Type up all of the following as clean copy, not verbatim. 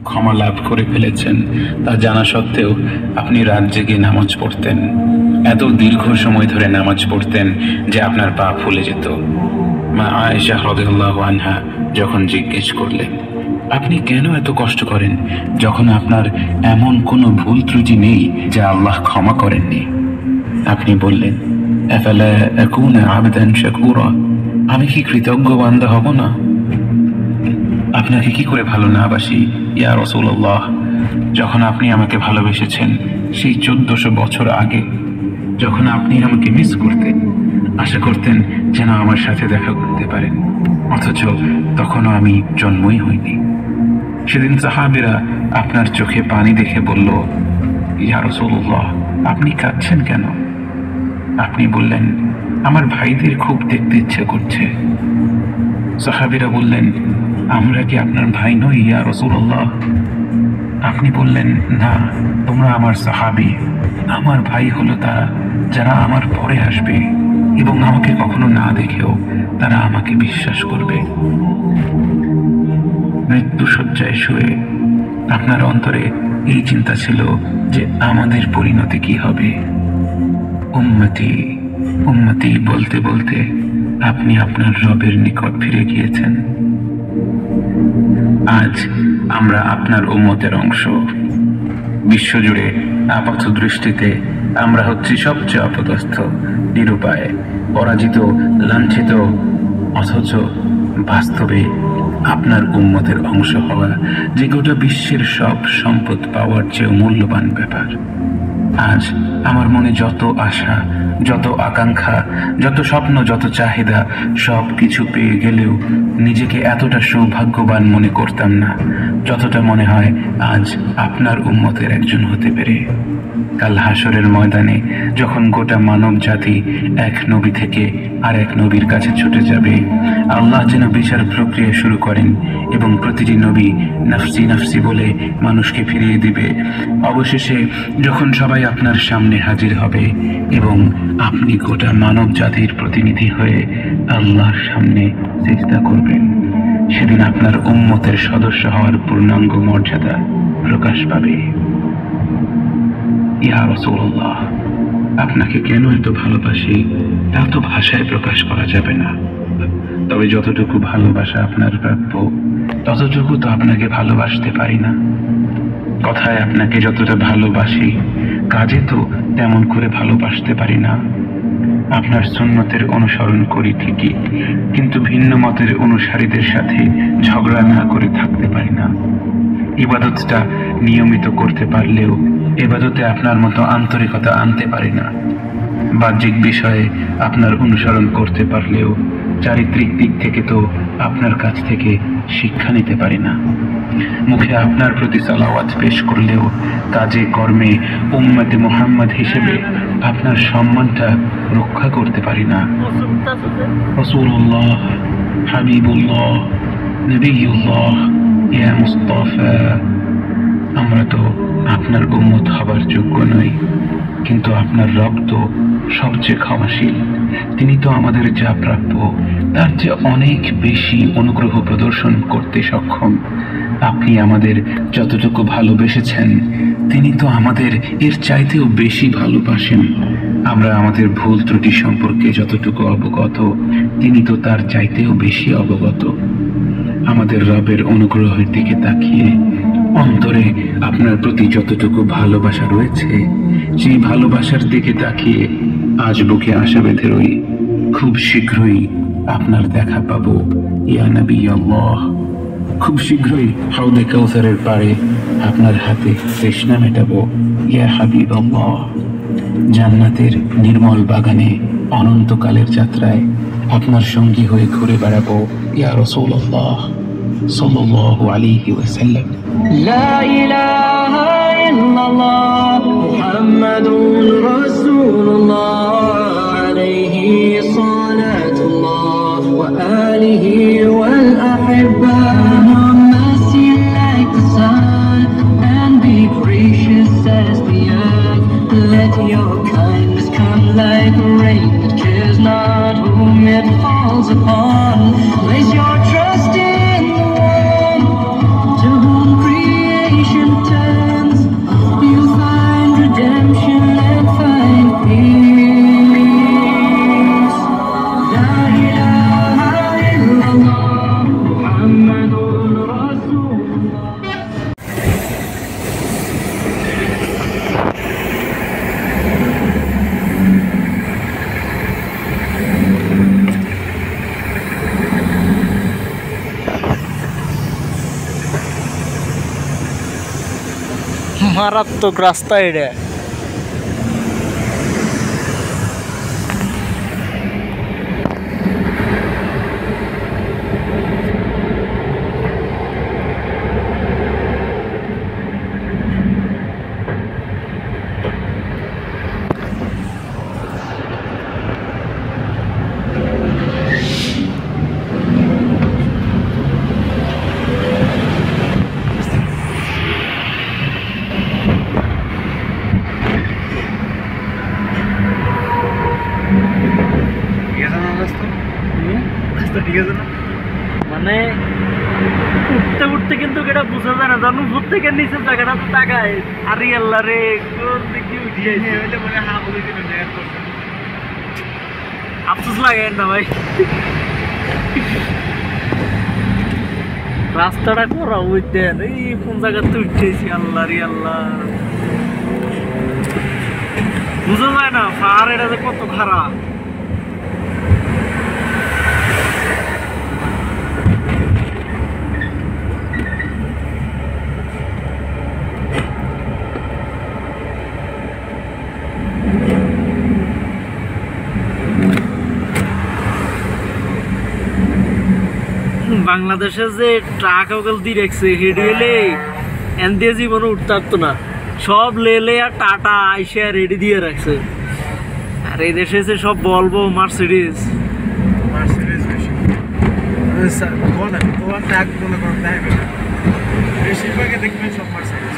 ক্ষমা লাভ করে ফেলেছেন তা জানা সত্ত্বেও আপনি রাত জেগে নামাজ পড়তেন। এত দীর্ঘ সময় ধরে নামাজ পড়তেন যে আপনার পা ফুলে যেত। মা আয়েশা রাদিয়াল্লাহু আনহা যখন জিজ্ঞেস করলেন, আপনি কেন এত কষ্ট করেন যখন আপনার এমন কোনো ভুল ত্রুটি নেই যা আল্লাহ ক্ষমা করেননি? আপনি বললেন, আফালা আকুনা আবদান শাকুরা, আমি কি কৃতজ্ঞ বান্দা হব না? আপনাকে কি করে ভালো না বাসি ইয়া রাসূলুল্লাহ, যখন আপনি আমাকে ভালোবেসেছেন সেই 1400 বছর আগে, যখন আপনি আমাকে মিস করতেন, আশা করতেন যেন আমার সাথে দেখা করতে পারেন, অথচ তখনও আমি জন্মই হইনি। সেদিন সাহাবীরা আপনার চোখে পানি দেখে বলল, ইয়া রাসূলুল্লাহ, আপনি কাঁদছেন কেন? আপনি বললেন, আমার ভাইদের খুব দেখতে ইচ্ছে করছে। সাহাবীরা বললেন, আমরা কি আপনার ভাই নই ইয়া রাসূলুল্লাহ? আপনি বললেন, না, তোমরা আমার সাহাবী। আমার ভাই হলো তারা যারা আমার পরে আসবে এবং আমাকে কখনো না দেখেও তারা আমাকে বিশ্বাস করবে। মৃত্যু শয্যায় শুয়ে আপনার অন্তরে এই চিন্তা ছিল যে আমাদের পরিণতি কি হবে। উম্মতি উম্মতি বলতে বলতে আপনি আপনার রবের নিকট ফিরে গিয়েছেন। আজ আমরা আপনার উম্মতের অংশ। বিশ্বজুড়ে আপাত দৃষ্টিতে আমরা হচ্ছি সবচেয়ে অপদস্থ, নিরুপায়, পরাজিত, লাঞ্ছিত, অথচ বাস্তবে আপনার উম্মতের অংশ হওয়া যে গোটা বিশ্বের সব সম্পদ পাওয়ার চেয়ে মূল্যবান ব্যাপার। আজ আমার মনে যত আশা, যত আকাঙ্ক্ষা, যত স্বপ্ন, যত চাহিদা, সব কিছু পেয়ে গেলেও নিজেকে এতটা সৌভাগ্যবান মনে করতাম না যতটা মনে হয় আজ আপনার উম্মতের একজন হতে পেরে। কাল হাসরের ময়দানে যখন গোটা মানব জাতি এক নবী থেকে আর এক নবীর কাছে ছুটে যাবে, আল্লাহ যেন বিচার প্রক্রিয়া শুরু করেন এবং প্রতিটি নবী নাফসি নাফসি বলে মানুষকে ফিরিয়ে দিবে। অবশেষে যখন সবাই আপনার সামনে হাজির হবে এবং আপনি গোটা মানব জাতির প্রতিনিধি হয়ে আল্লাহর সামনে সিজদা করবেন, সেদিন আপনার উম্মতের সদস্য হওয়ার পূর্ণাঙ্গ মর্যাদা প্রকাশ পাবে। ইয়া রাসূলুল্লাহ, আপনাকে কেন এত ভালোবাসি তা তো ভাষায় প্রকাশ করা যাবে না। তবে যতটুকু ভালোবাসা আপনার প্রাপ্য ততটুকু তো আপনাকে ভালোবাসতে পারি না। কথায় আপনাকে যতটা ভালোবাসি, কাজে তো তেমন করে ভালোবাসতে পারি না। আপনার সুন্নতের অনুসরণ করি ঠিকই, কিন্তু ভিন্ন মতের অনুসারীদের সাথে ঝগড়া না করে থাকতে পারি না। ইবাদতটা নিয়মিত করতে পারলেও ইবাদতে আপনার মতো আন্তরিকতা আনতে পারি না। বাহ্যিক বিষয়ে আপনার অনুসরণ করতে পারলেও চারিত্রিক দিক থেকে তো আপনার কাছ থেকে শিক্ষা নিতে পারি না। মুখে আপনার প্রতি সালাওয়াত পেশ করলেও কাজে কর্মে উম্মতে মুহাম্মদ হিসেবে আপনার সম্মানটা রক্ষা করতে পারি না। রাসূলুল্লাহ, হাবিবুল্লাহ, নবিয়ুল্লাহ, ইয়া মুস্তাফা, আমরা তো আপনার উম্মত হবার যোগ্য নই, কিন্তু আপনার রব তো সবচেয়ে ক্ষমাশীল। তিনি তো আমাদের যা প্রাপ্য তার চেয়ে অনেক বেশি অনুগ্রহ প্রদর্শন করতে সক্ষম। আপনি আমাদের যতটুকু ভালোবেসেছেন তিনি তো আমাদের এর চাইতেও বেশি ভালোবাসেন। আমরা আমাদের ভুল ত্রুটি সম্পর্কে যতটুকু অবগত তিনি তো তার চাইতেও বেশি অবগত। আমাদের রবের অনুগ্রহের দিকে তাকিয়ে অন্তরে আপনার প্রতি যতটুকু ভালোবাসা রয়েছে সেই ভালোবাসার দিকে তাকিয়ে আজ বুকে আশা বেঁধে রই, খুব শীঘ্রই আপনার দেখা পাবো ইয়া নবী আল্লাহ। খুব শীঘ্রই হাউদে কাউসারের পাড়ে আপনার হাতে তৃষ্ণা মেটাবো ইয়া হাবিব আল্লাহ। জান্নাতের নির্মল বাগানে অনন্তকালের যাত্রায় আপনার সঙ্গী হয়ে ঘুরে বেড়াবো ইয়া রাসূলুল্লাহ সাল্লাল্লাহু আলাইহি ওয়াসাল্লাম। লা ইলাহা ইল্লাল্লাহ মুহাম্মাদুর রাসূলুল্লাহ আলাইহি সালাতুল্লাহ ওয়া আলিহি ওয়াল আহিব্বা। Mercy like the sun and be gracious as the earth. Let your kindness come like rain that cares not whom it falls upon. Place your trust in the one to whom creation মারাত্মক রাস্তা এটা। মানে উঠতে উঠতে কিন্তু এটা বোঝা যায় না, যখন উপর থেকে নিচের জায়গাটা তো তাকায়, আরে আল্লাহ রে কোন দিকে উঠিয়ে আফসোস লাগে না ভাই। রাস্তাটা করা উঠতেন এই কোন জায়গাতে উঠেছি, আল্লাহ রে আল্লাহ বুঝা যায় না আর এটা যে কত খারাপ। বাংলাদেশে যে ট্রাক ওগুলো দিয়ে রাখছে হেঁটে এলে এন দিয়ে জীবনে উঠতে পারতো না, সব লেলে আর টাটা আইসে রেডি দিয়ে রাখছে। আর এই দেশে এসে সব বলবো মার্সিডিজ বেশিরভাগে দেখবেন সব মার্সিডিজ।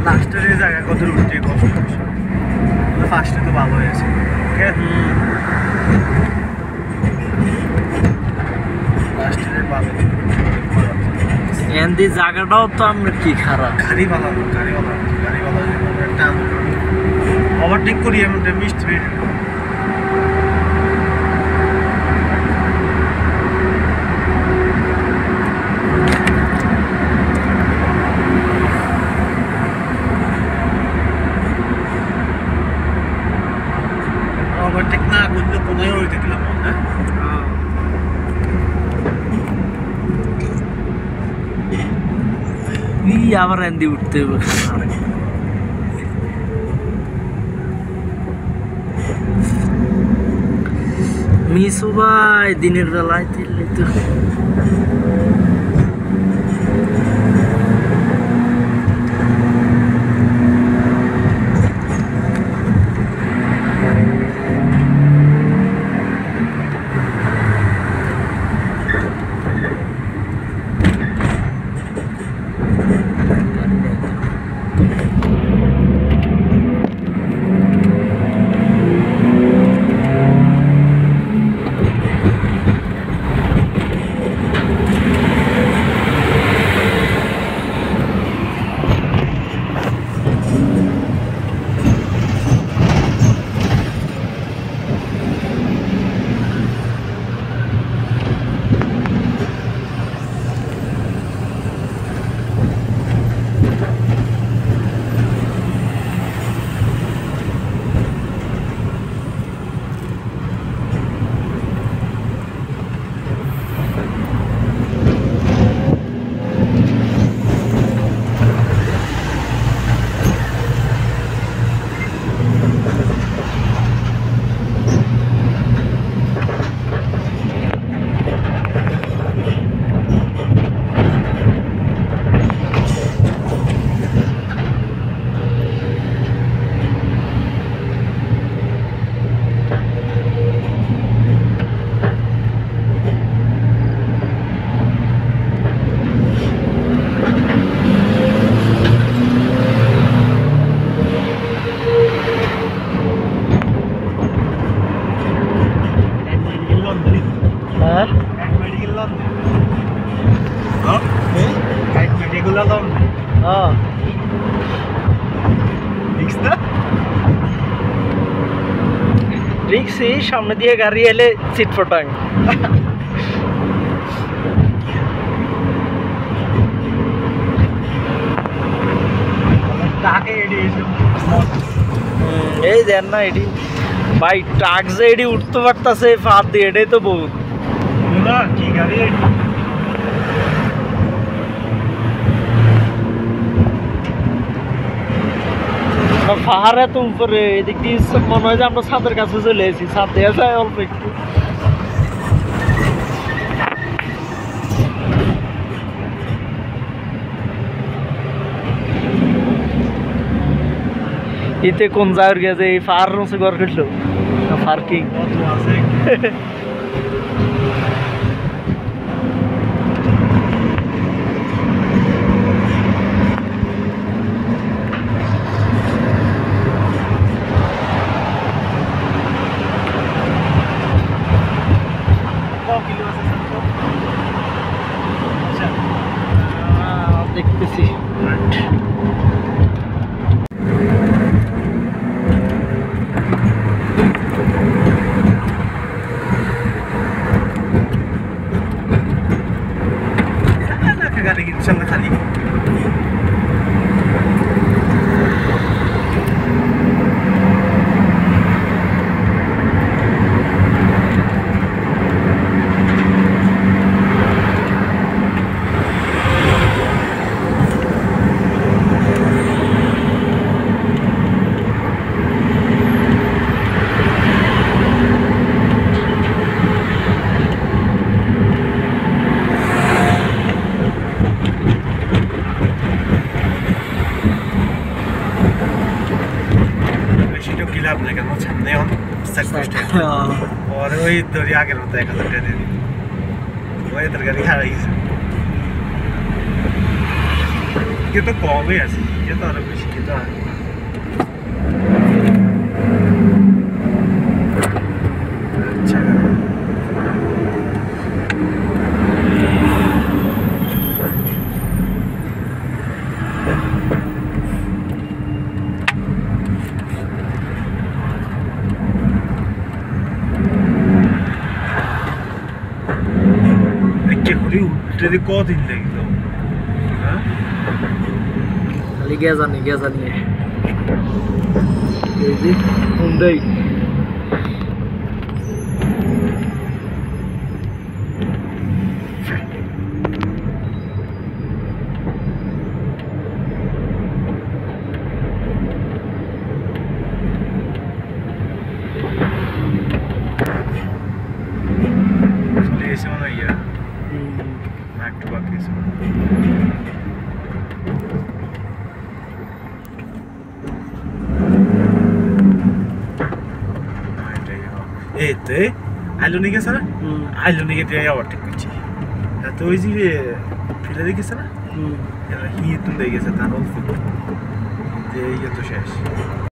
লাস্টের এই জায়গা কত উঠতে কষ্ট হয়েছে, ফার্স্টে তো ভালো হয়েছে। ওকে লাস্টের ভালো এন্দি জায়গাটাও তো আমরা কি খারাপ। গাড়িওয়ালা একটা ওভারটেক করি এমন মিস্ত্রি ওভারটেক না করলে কোথায় ওই দেখলাম না। আবার এন্দি উঠতে হবে মিসু ভাই দিনের বেলায় দিল্লি তো লন্ডন হ্যাঁ মেডিকেল লন্ডন মেডিকেল লন্ডন হ্যাঁ ঠিক না রিক্সি সামনে দিয়ে গাড়ি এলে চিটফটাং তাকে এডিয়েছে এই দেন না এটি ভাই ট্রাক যে এটি উঠতে পারতাছে ফাঁদ দিয়ে এটাই তো বহুত না কি গাড়ি পাহাড় এত উপরে এদিক দিয়ে মনে হয় যে আমরা ছাদের কাছে চলে এসেছি ছাদ দেওয়া যায় অল্প একটু ইতে কোন জায়গার গেছে এই পাহাড় রসে ঘর কাটলো পার্কিং কত আছে দেখতেছি গাড়ি কিন্তু সামনে খালি লাভ নাই কেন সামনে এখন পরে ওই ধরি আগের মতো 1000 টাকা দিয়ে দিই ওই তোর গাড়ি হারাই গেছে কিন্তু কমই আছে কিন্তু আরো বেশি কিন্তু আচ্ছা যদি কদিন লাগলো খালি গেজানি এই যে হুন্ডাই চলে এসে মনে হয় একটু বাকি আছে এই তো আইলো নিয়ে গেছে না আইলো নিয়ে গিয়ে আবার ঠিক করছি তো ওই যে ফেলে দিয়ে গেছে না হিয়ে তুলে গেছে তার অল্প যে ইয়ে তো শেষ